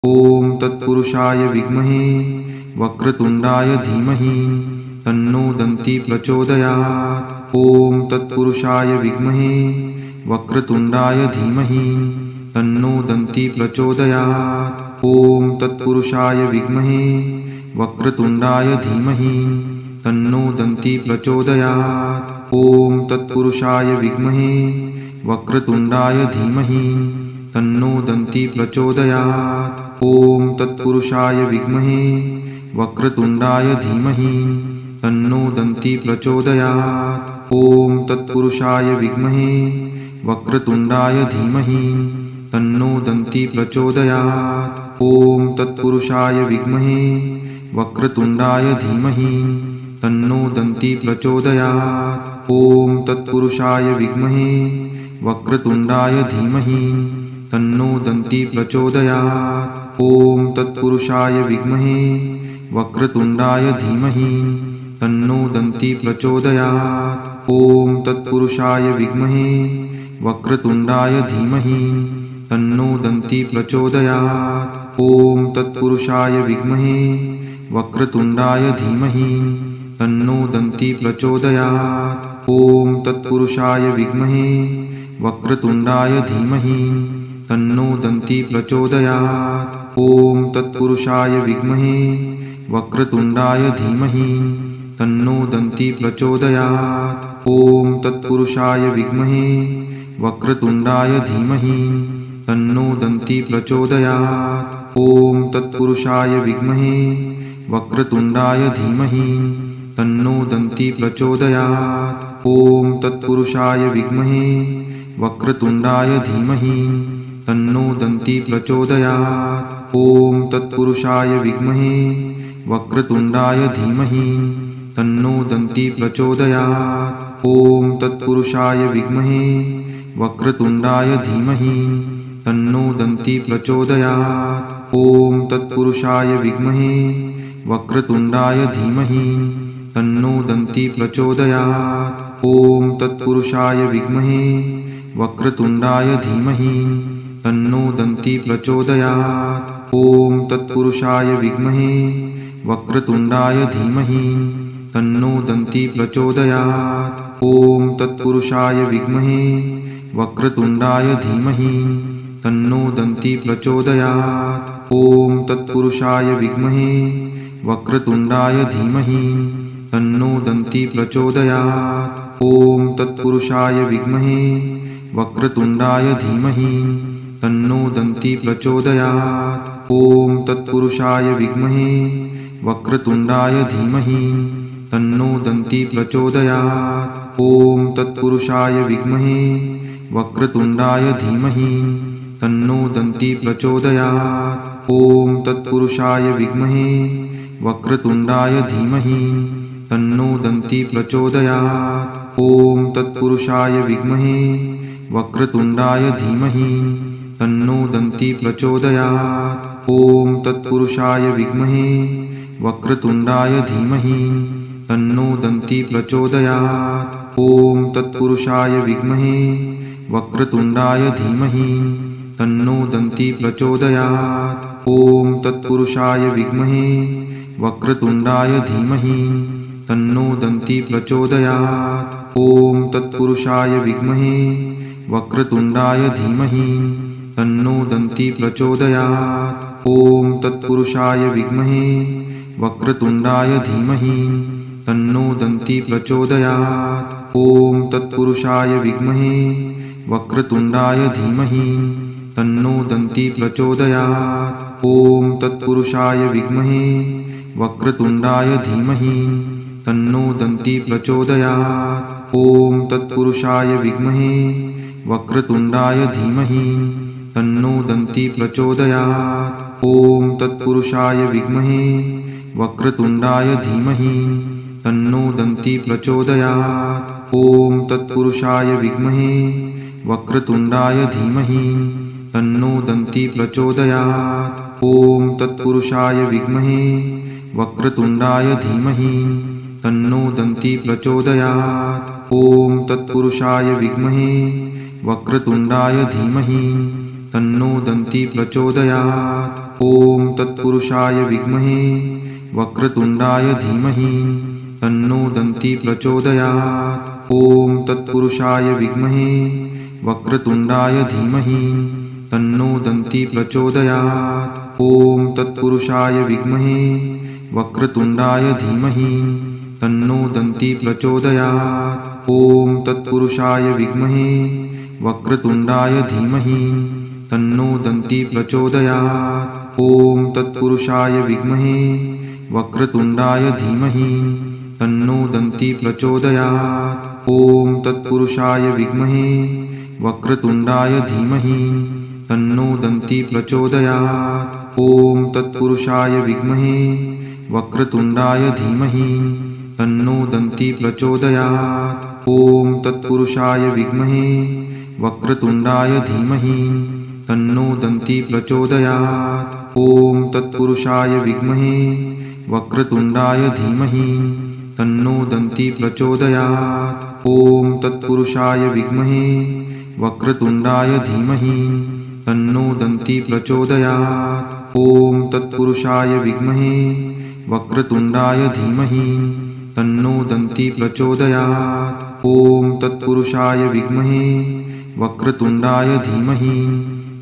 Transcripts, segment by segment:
ॐ तत्पुरुषाय विद्महे वक्रतुण्डाय धीमहि तन्नो दन्ती प्रचोदयात्। ॐ तत्पुरुषाय विद्महे वक्रतुण्डाय धीमहि तन्नो दन्ती प्रचोदयात्। ॐ तत्पुरुषाय विद्महे वक्रतुण्डाय धीमहि तन्नो दन्ती प्रचोदयात्। ॐ तत्पुरुषाय विद्महे वक्रतुण्डाय धीमहि तन्नो दन्ती प्रचोदयात्। ॐ तत्पुरुषाय विद्महे वक्रतुण्डाय धीमहि तन्नो दन्ती प्रचोदयात्। ॐ तत्पुरुषाय विद्महे वक्रतुण्डाय धीमहि तन्नो दन्ती प्रचोदयात्। ॐ तत्पुरुषाय विद्महे वक्रतुण्डाय धीमहि तन्नो दन्ती प्रचोदयात्। ॐ तत्पुरुषाय विद्महे वक्रतुण्डाय धीमहि तन्नो दन्ती प्रचोदयात्। ॐ तत्पुरुषाय विद्महे वक्रतुण्डाय धीमहि तन्नो दन्ती प्रचोदयात्। ॐ तत्पुरुषाय विद्महे वक्रतुण्डाय धीमहि तन्नो दन्ती प्रचोदयात्। ॐ तत्पुरुषाय विद्महे वक्रतुण्डाय धीमहि तन्नो दन्ती प्रचोदयात्। ॐ तत्पुरुषाय विद्महे वक्रतुण्डाय धीमहि तन्नो दन्ती प्रचोदयात्। ॐ तत्पुरुषाय विद्महे वक्रतुण्डाय धीमहि तन्नो दन्ती प्रचोदयात्। ॐ तत्पुरुषाय विद्महे वक्रतुण्डाय धीमहि तन्नो दन्ती प्रचोदयात्। ॐ तत्पुरुषाय विद्महे वक्रतुण्डाय धीमहि तन्नो दन्ती प्रचोदयात्। ॐ तत्पुरुषाय विद्महे वक्रतुण्डाय धीमहि तन्नो दन्ती प्रचोदयात्। ॐ तत्पुरुषाय विद्महे वक्रतुण्डाय धीमहि तन्नो दन्ती प्रचोदयात्। ॐ तत्पुरुषाय विद्महे वक्रतुण्डाय धीमहि तन्नो दन्ती प्रचोदयात्। ॐ तत्पुरुषाय विद्महे वक्रतुण्डाय धीमहि तन्नो दन्ती प्रचोदयात्। ॐ तत्पुरुषाय विद्महे वक्रतुण्डाय धीमहि तन्नो दन्ती प्रचोदयात्। ॐ तत्पुरुषाय विद्महे वक्रतुण्डाय धीमहि तन्नो दन्ती प्रचोदयात्। ॐ तत्पुरुषाय विद्महे वक्रतुण्डाय धीमहि तन्नो दन्ती प्रचोदयात्। ॐ तत्पुरुषाय विद्महे वक्रतुण्डाय धीमहि तन्नो दन्ती प्रचोदयात्। ॐ तत्पुरुषाय विद्महे वक्रतुण्डाय धीमहि तन्नो दन्ती प्रचोदयात्। ॐ तत्पुरुषाय विद्महे वक्रतुण्डाय धीमहि तन्नो दन्ती प्रचोदयात्। ॐ तत्पुरुषाय विद्महे वक्रतुण्डाय धीमहि तन्नो दन्ती प्रचोदयात्। ॐ तत्पुरुषाय विद्महे वक्रतुण्डाय धीमहि तन्नो दन्ती प्रचोदयात्। ॐ तत्पुरुषाय विद्महे वक्रतुण्डाय धीमहि तन्नो दन्ती प्रचोदयात्। ॐ तत्पुरुषाय विद्महे वक्रतुण्डाय धीमहि तन्नो दन्ती प्रचोदयात्। ॐ तत्पुरुषाय विद्महे वक्रतुण्डाय धीमहि तन्नो दन्ती प्रचोदयात्। ॐ तत्पुरुषाय विद्महे वक्रतुण्डाय धीमहि तन्नो दन्ती प्रचोदयात्। ॐ तत्पुरुषाय विद्महे वक्रतुण्डाय धीमहि तन्नो दन्ती प्रचोदयात्। ॐ तत्पुरुषाय विद्महे वक्रतुण्डाय धीमहि तन्नो दन्ती प्रचोदयात्। ॐ तत्पुरुषाय विद्महे वक्रतुण्डाय धीमहि तन्नो दन्ती प्रचोदयात्। ॐ तत्पुरुषाय विद्महे वक्रतुण्डाय धीमहि तन्नो दन्ती प्रचोदयात्। ॐ तत्पुरुषाय विद्महे वक्रतुण्डाय धीमहि तन्नो दन्ती प्रचोदयात्। ॐ तत्पुरुषाय विद्महे वक्रतुण्डाय धीमहि तन्नो दन्ती प्रचोदयात्। ॐ तत्पुरुषाय विद्महे वक्रतुण्डाय धीमहि तन्नो दन्ती प्रचोदयात्। ॐ तत्पुरुषाय विद्महे वक्रतुण्डाय धीमहि तन्नो दन्ती प्रचोदयात्। ॐ तत्पुरुषाय विद्महे वक्रतुण्डाय धीमहि तन्नो दन्ती प्रचोदयात्। ॐ तत्पुरुषाय विद्महे वक्रतुण्डाय धीमहि तन्नो दन्ती प्रचोदयात्। ॐ तत्पुरुषाय विद्महे वक्रतुण्डाय धीमहि तन्नो दन्ती प्रचोदयात्। ॐ तत्पुरुषाय विद्महे वक्रतुण्डाय धीमहि तन्नो दन्ती प्रचोदयात्। ॐ तत्पुरुषाय विद्महे वक्रतुण्डाय धीमहि तन्नो दन्ती प्रचोदयात्। ॐ तत्पुरुषाय विद्महे वक्रतुण्डाय धीमहि तन्नो दन्ती प्रचोदयात्। ॐ तत्पुरुषाय विद्महे वक्रतुण्डाय धीमहि तन्नो दन्ती प्रचोदयात्। ॐ तत्पुरुषाय विद्महे वक्रतुण्डाय धीमहि तन्नो दन्ती प्रचोदयात्। ॐ तत्पुरुषाय विद्महे वक्रतुण्डाय धीमहि तन्नो दन्ती प्रचोदयात्। ॐ तत्पुरुषाय विद्महे वक्रतुण्डाय धीमहि तन्नो दन्ती प्रचोदयात्। ॐ तत्पुरुषाय विद्महे वक्रतुण्डाय धीमहि तन्नो दन्ती प्रचोदयात्। ॐ तत्पुरुषाय विद्महे वक्रतुण्डाय धीमहि तन्नो दन्ती प्रचोदयात्। ॐ तत्पुरुषाय विद्महे वक्रतुण्डाय धीमहि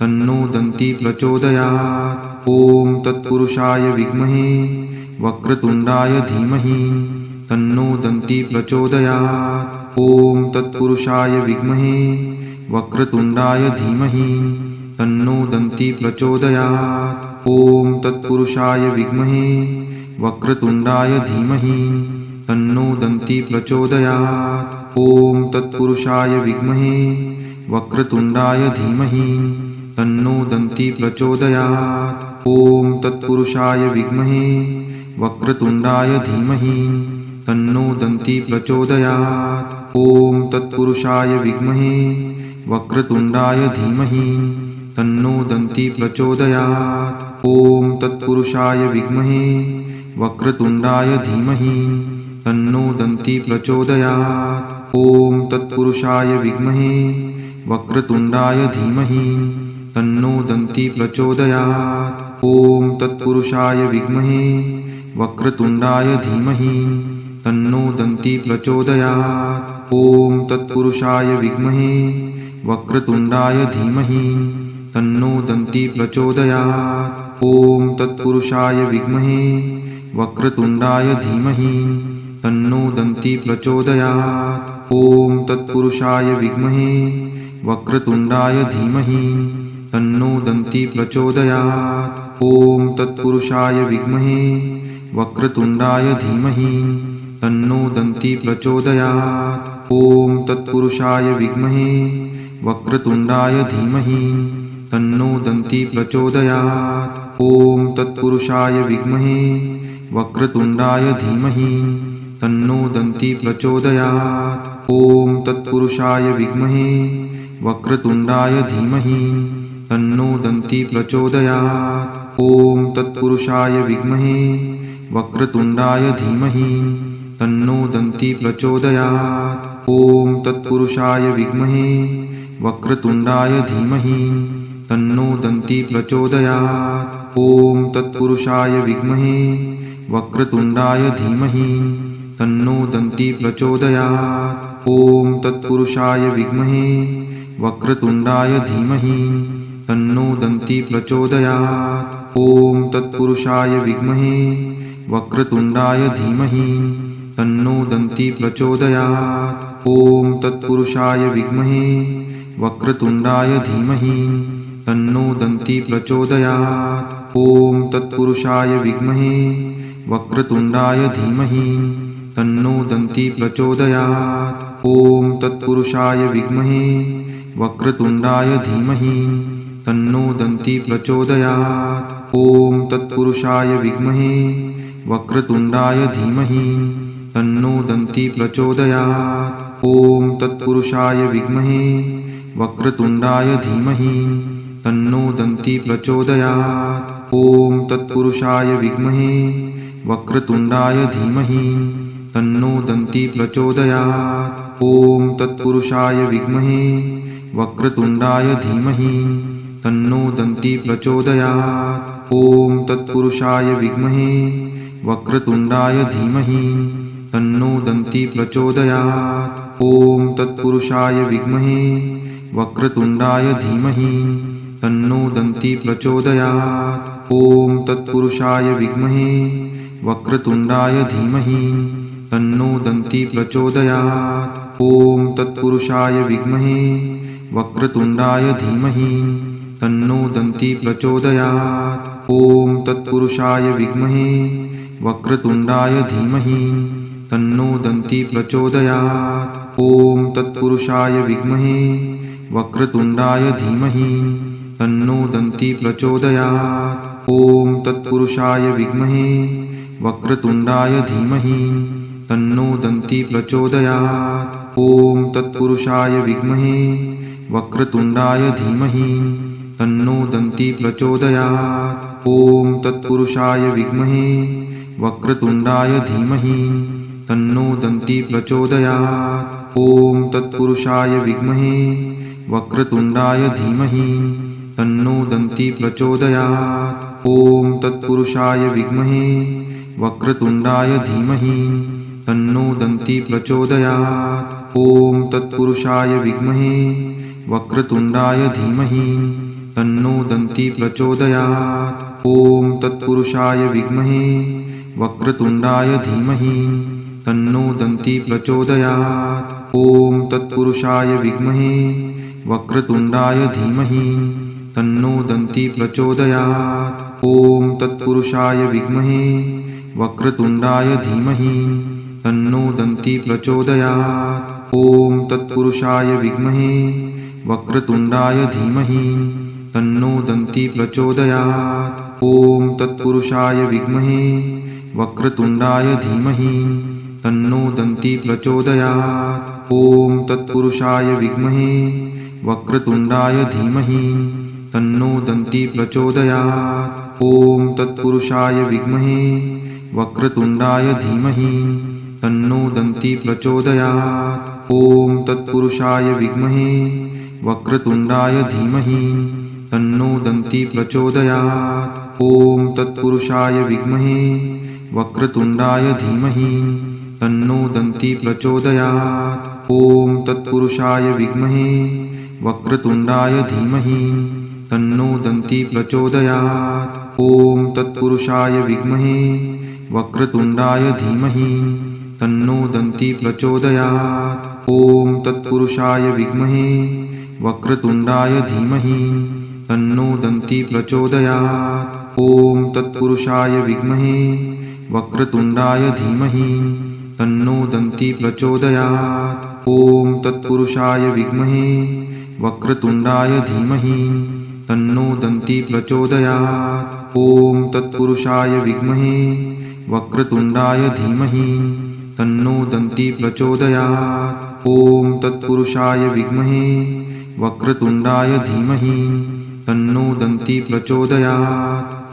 तन्नो दन्ती प्रचोदयात्। ॐ तत्पुरुषाय विद्महे वक्रतुण्डाय धीमहि तन्नो दन्ती प्रचोदयात्। ॐ तत्पुरुषाय विद्महे वक्रतुण्डाय धीमहि तन्नो दन्ती प्रचोदयात्। ॐ तत्पुरुषाय विद्महे वक्रतुण्डाय धीमहि तन्नो दन्ती प्रचोदयात्। ॐ तत्पुरुषाय विद्महे वक्रतुण्डाय धीमहि तन्नो दन्ती प्रचोदयात्। ॐ तत्पुरुषाय विद्महे वक्रतुण्डाय धीमहि तन्नो दन्ती प्रचोदयात्। ॐ तत्पुरुषाय विद्महे वक्रतुण्डाय धीमहि तन्नो दन्ती प्रचोदयात्। ॐ तत्पुरुषाय विद्महे वक्रतुण्डाय धीमहि तन्नो दन्ती प्रचोदयात्। ॐ तत्पुरुषाय विद्महे वक्रतुण्डाय धीमहि तन्नो दन्ती प्रचोदयात्। ॐ तत्पुरुषाय विद्महे वक्रतुण्डाय धीमहि तन्नो दन्ती प्रचोदयात्। ॐ तत्पुरुषाय विद्महे वक्रतुण्डाय धीमहि तन्नो दन्ती प्रचोदयात्। ॐ तत्पुरुषाय विद्महे वक्रतुण्डाय धीमहि तन्नो दन्ती प्रचोदयात्। ॐ तत्पुरुषाय विद्महे वक्रतुण्डाय धीमहि तन्नो दन्ती प्रचोदयात्। ॐ तत्पुरुषाय विद्महे वक्रतुण्डाय धीमहि तन्नो दन्ती प्रचोदयात्। ॐ तत्पुरुषाय विद्महे वक्रतुण्डाय धीमहि तन्नो दन्ती प्रचोदयात्। ॐ तत्पुरुषाय विद्महे वक्रतुण्डाय धीमहि तन्नो दन्ती प्रचोदयात्। ॐ तत्पुरुषाय विद्महे वक्रतुण्डाय धीमहि तन्नो दन्ती प्रचोदयात्। ॐ तत्पुरुषाय विद्महे वक्रतुण्डाय धीमहि तन्नो दन्ती प्रचोदयात्। ॐ तत्पुरुषाय विद्महे वक्रतुण्डाय धीमहि तन्नो दन्ती प्रचोदयात्। ॐ तत्पुरुषाय विद्महे वक्रतुण्डाय धीमहि तन्नो दन्ती प्रचोदयात्। ॐ तत्पुरुषाय विद्महे वक्रतुण्डाय धीमहि तन्नो दन्ती प्रचोदयात्। ॐ तत्पुरुषाय विद्महे वक्रतुण्डाय धीमहि तन्नो दन्ती प्रचोदयात्। ॐ तत्पुरुषाय विद्महे वक्रतुण्डाय धीमहि तन्नो दन्ती प्रचोदयात्। ॐ तत्पुरुषाय विद्महे वक्रतुण्डाय धीमहि तन्नो दन्ती प्रचोदयात्। ॐ तत्पुरुषाय विद्महे वक्रतुण्डाय धीमहि तन्नो दन्ती प्रचोदयात्। ॐ तत्पुरुषाय विद्महे वक्रतुण्डाय धीमहि तन्नो दन्ती प्रचोदयात्। ॐ तत्पुरुषाय विद्महे वक्रतुण्डाय धीमहि तन्नो दन्ती प्रचोदयात्। ॐ तत्पुरुषाय विद्महे वक्रतुण्डाय धीमहि तन्नो दन्ती प्रचोदयात्। ॐ तत्पुरुषाय विद्महे वक्रतुण्डाय धीमहि तन्नो दन्ती प्रचोदयात्। ॐ तत्पुरुषाय विद्महे वक्रतुण्डाय धीमहि तन्नो दन्ती प्रचोदयात्। ॐ तत्पुरुषाय विद्महे वक्रतुण्डाय धीमहि तन्नो दन्ती प्रचोदयात्। ॐ तत्पुरुषाय विद्महे वक्रतुण्डाय धीमहि तन्नो दन्ती प्रचोदयात्। ॐ तत्पुरुषाय विद्महे वक्रतुण्डाय धीमहि तन्नो दन्ती प्रचोदयात्। ॐ तत्पुरुषाय विद्महे वक्रतुण्डाय धीमहि तन्नो दन्ती प्रचोदयात्। ॐ तत्पुरुषाय विद्महे वक्रतुण्डाय धीमहि तन्नो दन्ती प्रचोदयात्। ॐ तत्पुरुषाय विद्महे वक्रतुण्डाय धीमहि तन्नो दन्ती प्रचोदयात्। ॐ तत्पुरुषाय विद्महे वक्रतुण्डाय धीमहि तन्नो दन्ती प्रचोदयात्। ॐ तत्पुरुषाय विद्महे वक्रतुण्डाय धीमहि तन्नो दन्ती प्रचोदयात्। ॐ तत्पुरुषाय विद्महे वक्रतुण्डाय धीमहि तन्नो दन्ती प्रचोदयात्। ॐ तत्पुरुषाय विद्महे वक्रतुण्डाय धीमहि तन्नो दन्ती प्रचोदयात्। ॐ तत्पुरुषाय विद्महे वक्रतुण्डाय धीमहि तन्नो दन्ती प्रचोदयात्। ॐ तत्पुरुषाय विद्महे वक्रतुण्डाय धीमहि तन्नो दन्ती प्रचोदयात्। ॐ तत्पुरुषाय विद्महे वक्रतुण्डाय धीमहि तन्नो दन्ती प्रचोदयात्। ॐ तत्पुरुषाय विद्महे वक्रतुण्डाय धीमहि तन्नो दन्ती प्रचोदयात्। ॐ तत्पुरुषाय विद्महे वक्रतुण्डाय धीमहि तन्नो दन्ती प्रचोदयात्। ॐ तत्पुरुषाय विद्महे वक्रतुण्डाय धीमहि तन्नो दन्ती प्रचोदयात्। ॐ तत्पुरुषाय विद्महे वक्रतुण्डाय धीमहि तन्नो दन्ती प्रचोदयात्। ॐ तत्पुरुषाय विद्महे वक्रतुण्डाय धीमहि तन्नो दन्ती प्रचोदयात्। ॐ तत्पुरुषाय विद्महे वक्रतुण्डाय धीमहि तन्नो दन्ती प्रचोदयात्। ॐ तत्पुरुषाय विद्महे वक्रतुण्डाय धीमहि तन्नो दन्ती प्रचोदयात्। ॐ तत्पुरुषाय विद्महे वक्रतुण्डाय धीमहि तन्नो दन्ती प्रचोदयात्। ॐ तत्पुरुषाय विद्महे वक्रतुण्डाय धीमहि तन्नो दन्ती प्रचोदयात्। ॐ तत्पुरुषाय विद्महे वक्रतुण्डाय धीमहि तन्नो दन्ती प्रचोदयात्। ॐ तत्पुरुषाय विद्महे वक्रतुण्डाय धीमहि तन्नो दन्ती प्रचोदयात्। ॐ तत्पुरुषाय विद्महे वक्रतुण्डाय धीमहि तन्नो दन्ती प्रचोदयात्। ॐ तत्पुरुषाय विद्महे वक्रतुण्डाय धीमहि तन्नो दन्ती प्रचोदयात्। ॐ तत्पुरुषाय विद्महे वक्रतुण्डाय धीमहि तन्नो दन्ती प्रचोदयात्।